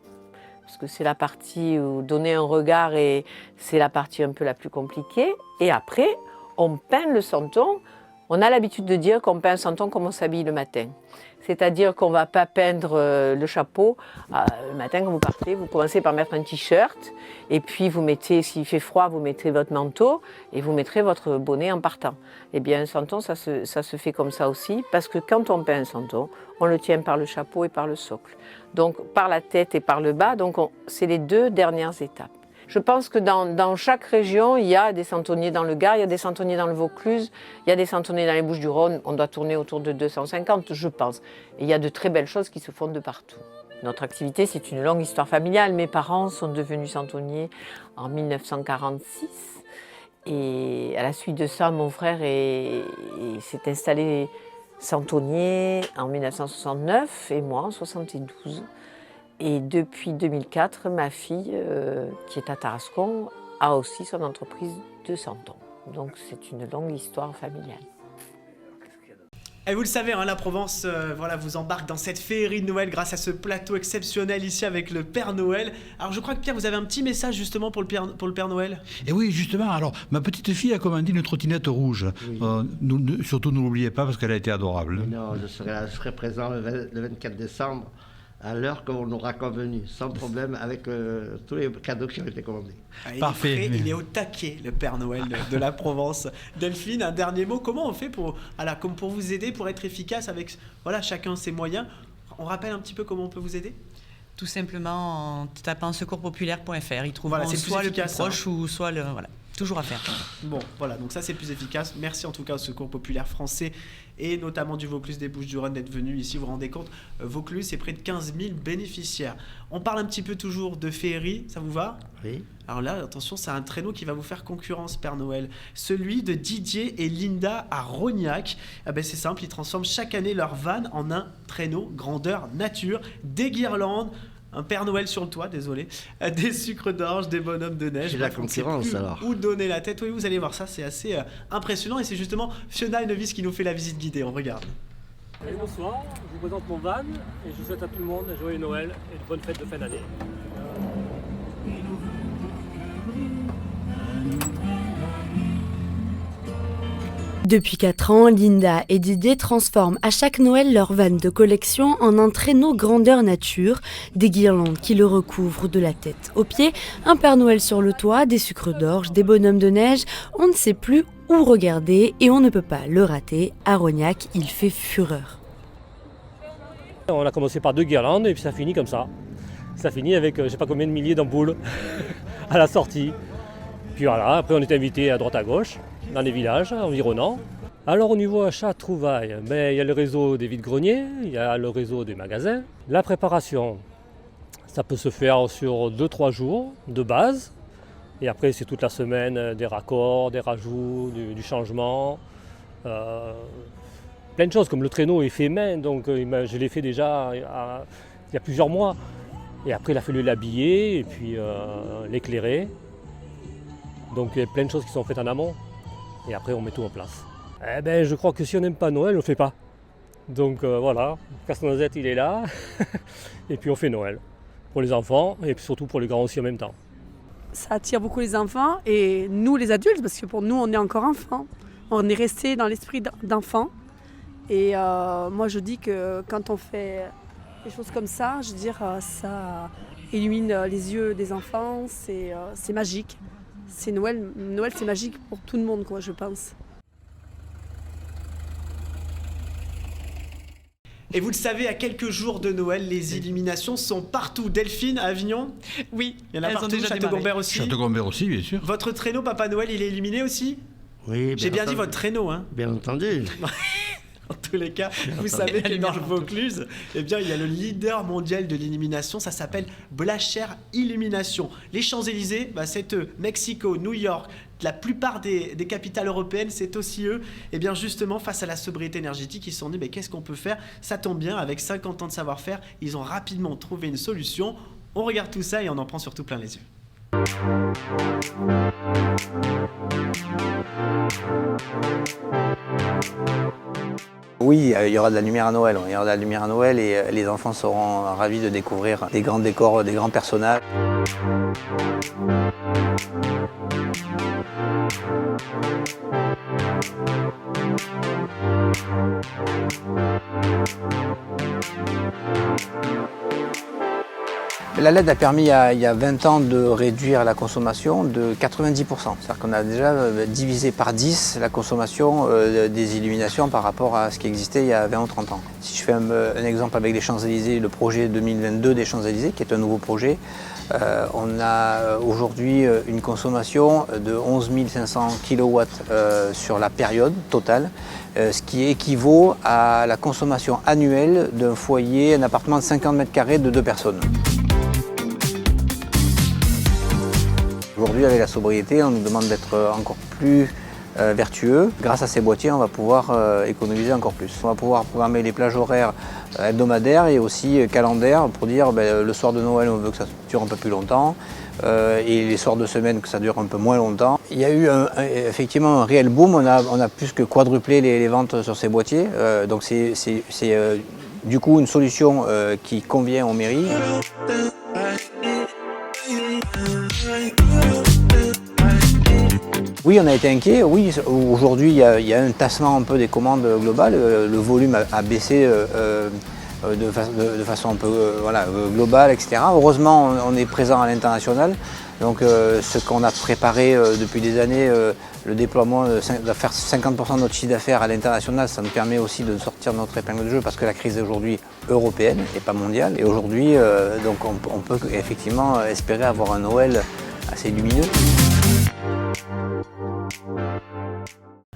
parce que c'est la partie où donner un regard et c'est la partie un peu la plus compliquée. Et après, on peint le santon. On a l'habitude de dire qu'on peint un santon comme on s'habille le matin. C'est-à-dire qu'on ne va pas peindre le chapeau le matin quand vous partez. Vous commencez par mettre un t-shirt et puis vous mettez, s'il fait froid, vous mettez votre manteau et vous mettrez votre bonnet en partant. Eh bien, un santon, ça se fait comme ça aussi, parce que quand on peint un santon, on le tient par le chapeau et par le socle. Donc par la tête et par le bas, donc c'est les 2 dernières étapes. Je pense que dans chaque région, il y a des centonniers dans le Gard, il y a des centonniers dans le Vaucluse, il y a des centonniers dans les Bouches-du-Rhône. On doit tourner autour de 250, je pense. Et il y a de très belles choses qui se font de partout. Notre activité, c'est une longue histoire familiale. Mes parents sont devenus centonniers en 1946. Et à la suite de ça, mon frère s'est installé centonnier en 1969 et moi en 1972. Et depuis 2004, ma fille, qui est à Tarascon, a aussi son entreprise de santon. Donc c'est une longue histoire familiale. Et vous le savez, la Provence vous embarque dans cette féerie de Noël grâce à ce plateau exceptionnel ici avec le Père Noël. Alors je crois que Pierre, vous avez un petit message justement pour le Père Noël. Et oui, justement, alors ma petite fille a commandé une trottinette rouge. Oui. Surtout ne l'oubliez pas parce qu'elle a été adorable. Non, je serai présent le 24 décembre. À l'heure qu'on aura convenu, sans problème, avec tous les cadeaux qui ont été commandés. Parfait. Il est au taquet, le Père Noël de la Provence. Delphine, un dernier mot. Comment on fait pour vous aider, pour être efficace avec chacun ses moyens? On rappelle un petit peu comment on peut vous aider ? Tout simplement en tapant secourspopulaire.fr. Ils trouveront Voilà, soit le plus efficace, proche ou soit le... Voilà. Toujours à faire. Bon, voilà, donc ça c'est plus efficace. Merci en tout cas au Secours Populaire Français et notamment du Vaucluse des Bouches-du-Rhône d'être venu ici. Vous vous rendez compte, Vaucluse, c'est près de 15 000 bénéficiaires. On parle un petit peu toujours de féerie, ça vous va ? Oui. Alors là, attention, c'est un traîneau qui va vous faire concurrence, Père Noël. Celui de Didier et Linda à Rognac. Ah ben c'est simple, ils transforment chaque année leur van en un traîneau grandeur nature, des guirlandes, un Père Noël sur le toit, désolé, des sucres d'orge, des bonhommes de neige. C'est la concurrence alors. Où donner la tête. Oui, vous allez voir ça, c'est assez impressionnant. Et c'est justement Fiona Enovis qui nous fait la visite guidée. On regarde. Et bonsoir, je vous présente mon van et je souhaite à tout le monde un joyeux Noël et de bonnes fêtes de fin d'année. Depuis 4 ans, Linda et Didier transforment à chaque Noël leur van de collection en un traîneau grandeur nature, des guirlandes qui le recouvrent de la tête aux pieds, un Père Noël sur le toit, des sucres d'orge, des bonhommes de neige. On ne sait plus où regarder et on ne peut pas le rater. À Rognac, il fait fureur. On a commencé par 2 guirlandes et puis ça finit comme ça. Ça finit avec je ne sais pas combien de milliers d'ampoules à la sortie. Puis voilà, après on est invité à droite à gauche, dans les villages environnants. Alors au niveau achat, trouvailles, il y a le réseau des vides-greniers, il y a le réseau des magasins. La préparation, ça peut se faire sur 2-3 jours de base. Et après c'est toute la semaine des raccords, des rajouts, du changement. Plein de choses, comme le traîneau est fait main, donc je l'ai fait déjà il y a plusieurs mois. Et après il a fallu l'habiller et puis l'éclairer. Donc il y a plein de choses qui sont faites en amont. Et après on met tout en place. Je crois que si on n'aime pas Noël, on ne le fait pas. Donc voilà, Casse-Noisette il est là. Et puis on fait Noël. Pour les enfants et puis surtout pour les grands aussi en même temps. Ça attire beaucoup les enfants et nous les adultes, parce que pour nous on est encore enfants. On est resté dans l'esprit d'enfant. Et moi je dis que quand on fait des choses comme ça, je veux dire, ça illumine les yeux des enfants, c'est magique. C'est Noël, c'est magique pour tout le monde, quoi, je pense. Et vous le savez, à quelques jours de Noël, les illuminations sont partout. Delphine, à Avignon ? Oui, il y en a partout, Château-Gombert aussi. Château-Gombert aussi, bien sûr. Votre traîneau, Papa Noël, il est illuminé aussi ? Oui, j'ai bien dit votre traîneau, hein. Bien entendu. En tous les cas, vous savez que dans le Vaucluse, eh bien, il y a le leader mondial de l'illumination, ça s'appelle Blacher Illumination. Les Champs-Élysées, c'est eux. Mexico, New York, la plupart des capitales européennes, c'est aussi eux. Et bien justement, face à la sobriété énergétique, ils se sont dit, qu'est-ce qu'on peut faire ? Ça tombe bien, avec 50 ans de savoir-faire, ils ont rapidement trouvé une solution. On regarde tout ça et on en prend surtout plein les yeux. Oui, il y aura de la lumière à Noël. Il y aura de la lumière à Noël et les enfants seront ravis de découvrir des grands décors, des grands personnages. La LED a permis il y a 20 ans de réduire la consommation de 90%. C'est-à-dire qu'on a déjà divisé par 10 la consommation des illuminations par rapport à ce qui existait il y a 20 ou 30 ans. Si je fais un exemple avec les Champs-Élysées, le projet 2022 des Champs-Élysées, qui est un nouveau projet, on a aujourd'hui une consommation de 11 500 kW sur la période totale, ce qui équivaut à la consommation annuelle d'un foyer, un appartement de 50 m² de 2 personnes. Aujourd'hui, avec la sobriété, on nous demande d'être encore plus vertueux. Grâce à ces boîtiers, on va pouvoir économiser encore plus. On va pouvoir programmer les plages horaires hebdomadaires et aussi calendaires pour dire le soir de Noël, on veut que ça dure un peu plus longtemps et les soirs de semaine, que ça dure un peu moins longtemps. Il y a eu effectivement un réel boom. On a plus que quadruplé les ventes sur ces boîtiers. Donc c'est du coup une solution qui convient aux mairies. Oui, on a été inquiet. Oui, aujourd'hui, il y a un tassement un peu des commandes globales. Le volume a baissé de façon un peu globale, etc. Heureusement, on est présent à l'international. Donc ce qu'on a préparé depuis des années, le déploiement de faire 50% de notre chiffre d'affaires à l'international, ça nous permet aussi de sortir notre épingle de jeu parce que la crise est aujourd'hui européenne et pas mondiale. Et aujourd'hui, donc on peut effectivement espérer avoir un Noël assez lumineux.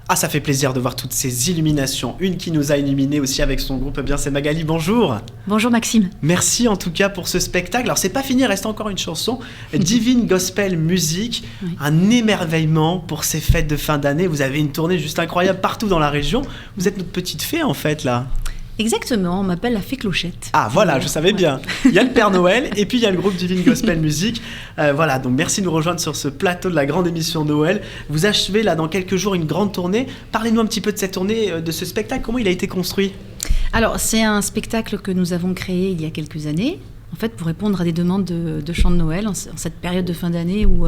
Ah, ça fait plaisir de voir toutes ces illuminations. Une qui nous a illuminés aussi avec son groupe, c'est Magali. Bonjour. Bonjour Maxime. Merci en tout cas pour ce spectacle. Alors c'est pas fini, il reste encore une chanson. Divine Gospel Music, un émerveillement pour ces fêtes de fin d'année. Vous avez une tournée juste incroyable partout dans la région. Vous êtes notre petite fée en fait là. Exactement, on m'appelle la fée Clochette. Ah voilà, je savais bien. Il y a le Père Noël et puis il y a le groupe Divine Gospel Music. Voilà, donc merci de nous rejoindre sur ce plateau de la grande émission Noël. Vous achevez là dans quelques jours une grande tournée. Parlez-nous un petit peu de cette tournée, de ce spectacle. Comment il a été construit ? Alors c'est un spectacle que nous avons créé il y a quelques années. En fait, pour répondre à des demandes de chants de Noël en cette période de fin d'année où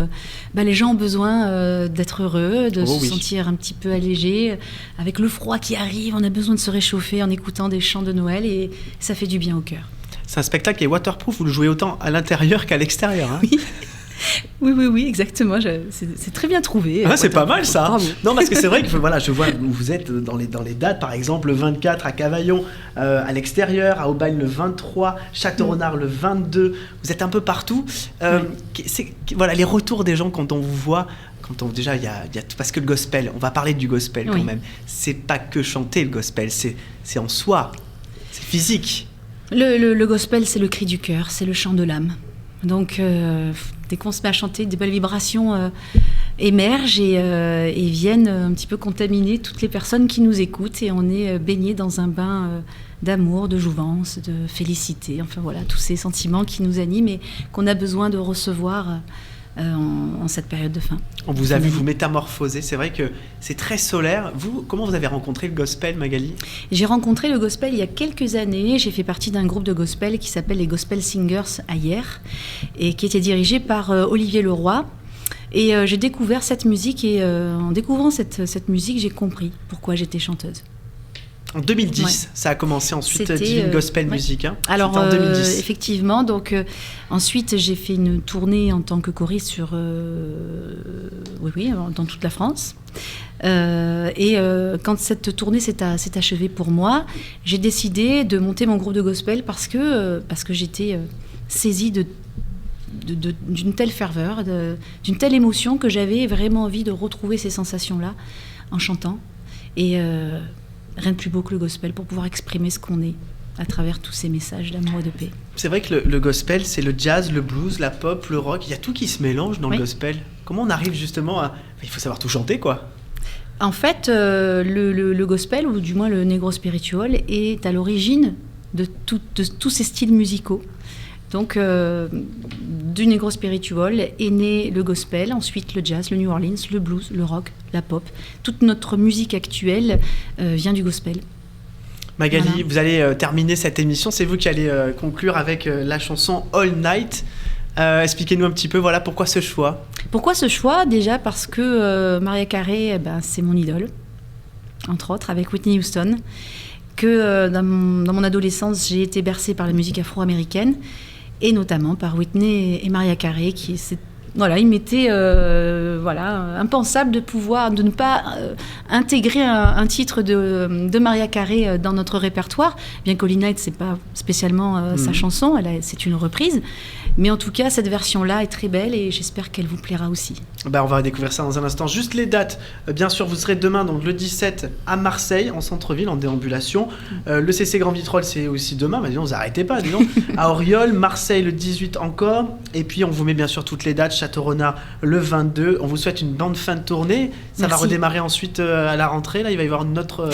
les gens ont besoin d'être heureux, de se sentir un petit peu allégés. Avec le froid qui arrive, on a besoin de se réchauffer en écoutant des chants de Noël et ça fait du bien au cœur. C'est un spectacle qui est waterproof, vous le jouez autant à l'intérieur qu'à l'extérieur. Hein. Oui, exactement. C'est très bien trouvé. Ah, c'est pas mal ça. Bravo. Non, parce que c'est vrai que voilà, je vois vous êtes dans les dates, par exemple le 24 à Cavaillon, à l'extérieur, à Aubagne le 23, Château-Renard le 22. Vous êtes un peu partout. Voilà, les retours des gens quand on vous voit. Déjà, il y a tout, parce que le gospel, on va parler du gospel quand même. C'est pas que chanter le gospel, c'est en soi, c'est physique. Le gospel, c'est le cri du cœur, c'est le chant de l'âme. Donc, dès qu'on se met à chanter, des belles vibrations émergent et viennent un petit peu contaminer toutes les personnes qui nous écoutent. Et on est baigné dans un bain d'amour, de jouvence, de félicité. Enfin voilà, tous ces sentiments qui nous animent et qu'on a besoin de recevoir en cette période de fin. On vous a vu vous métamorphoser, c'est vrai que c'est très solaire. Vous, comment vous avez rencontré le gospel, Magali ? J'ai rencontré le gospel il y a quelques années. J'ai fait partie d'un groupe de gospel qui s'appelle les Gospel Singers à Hyères et qui était dirigé par Olivier Leroy. Et j'ai découvert cette musique et en découvrant cette musique, j'ai compris pourquoi j'étais chanteuse. En 2010, ça a commencé ensuite Divine Gospel Music. Hein. Alors, en 2010. Effectivement, donc ensuite j'ai fait une tournée en tant que choriste dans toute la France. Quand cette tournée s'est achevée pour moi, j'ai décidé de monter mon groupe de gospel parce que j'étais saisie d'une telle ferveur, d'une telle émotion que j'avais vraiment envie de retrouver ces sensations-là en chantant. Et rien de plus beau que le gospel pour pouvoir exprimer ce qu'on est à travers tous ces messages d'amour et de paix. C'est vrai que le gospel, c'est le jazz, le blues, la pop, le rock, il y a tout qui se mélange dans le gospel. Comment on arrive justement à... Il faut savoir tout chanter, quoi. En fait, le gospel, ou du moins le negro spiritual, est à l'origine de tous ces styles musicaux. Donc, du negro spiritual est né le gospel, ensuite le jazz, le New Orleans, le blues, le rock, la pop. Toute notre musique actuelle vient du gospel. Magali, vous allez terminer cette émission. C'est vous qui allez conclure avec la chanson All Night. Expliquez-nous un petit peu, voilà, pourquoi ce choix ? Pourquoi ce choix ? Déjà parce que Mariah Carey, c'est mon idole, entre autres, avec Whitney Houston. Que dans mon adolescence, j'ai été bercée par la musique afro-américaine, et notamment par Whitney et Mariah Carey, il m'était impensable de ne pas intégrer un titre de Mariah Carey dans notre répertoire, bien qu'Holy Night, c'est pas spécialement sa chanson, c'est une reprise. Mais en tout cas, cette version-là est très belle et j'espère qu'elle vous plaira aussi. On va découvrir ça dans un instant. Juste les dates. Bien sûr, vous serez demain, donc le 17, à Marseille, en centre-ville, en déambulation. Le CC Grand Vitrolles, c'est aussi demain. Disons, vous n'arrêtez pas, disons. À Auriol, Marseille, le 18 encore. Et puis, on vous met bien sûr toutes les dates. Château-Renard, le 22. On vous souhaite une bonne fin de tournée. Ça va redémarrer ensuite à la rentrée. Là, il va y avoir notre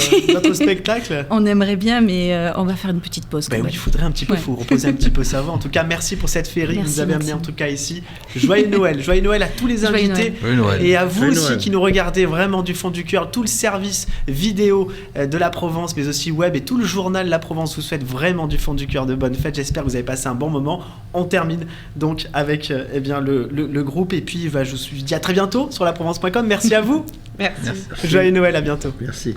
spectacle. On aimerait bien, mais on va faire une petite pause. Oui, il faudrait un petit peu, faut reposer un petit peu sa voix. En tout cas, merci pour cette féerie. Vous nous avez amené en tout cas ici. Joyeux Noël à tous les invités et à vous aussi qui nous regardez vraiment du fond du cœur. Tout le service vidéo de la Provence, mais aussi web, et tout le journal La Provence vous souhaite vraiment du fond du cœur de bonnes fêtes. J'espère que vous avez passé un bon moment. On termine donc avec le groupe, et puis je vous dis à très bientôt sur laprovence.com. Merci à vous. Merci. Joyeux Noël, à bientôt. Merci.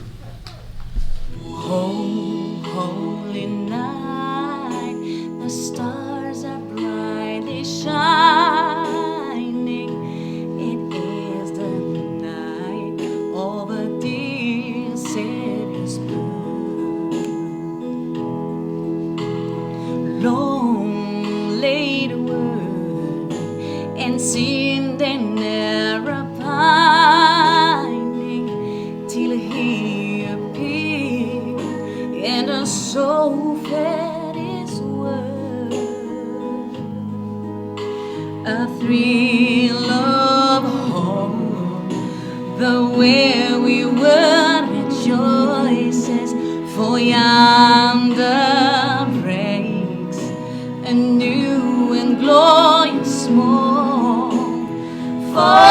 Holy night. and seeing they never pining till he appeared, and a soul fed his word. A thrill of hope, the way we were rejoices, for yonder breaks a new and glorious morn. For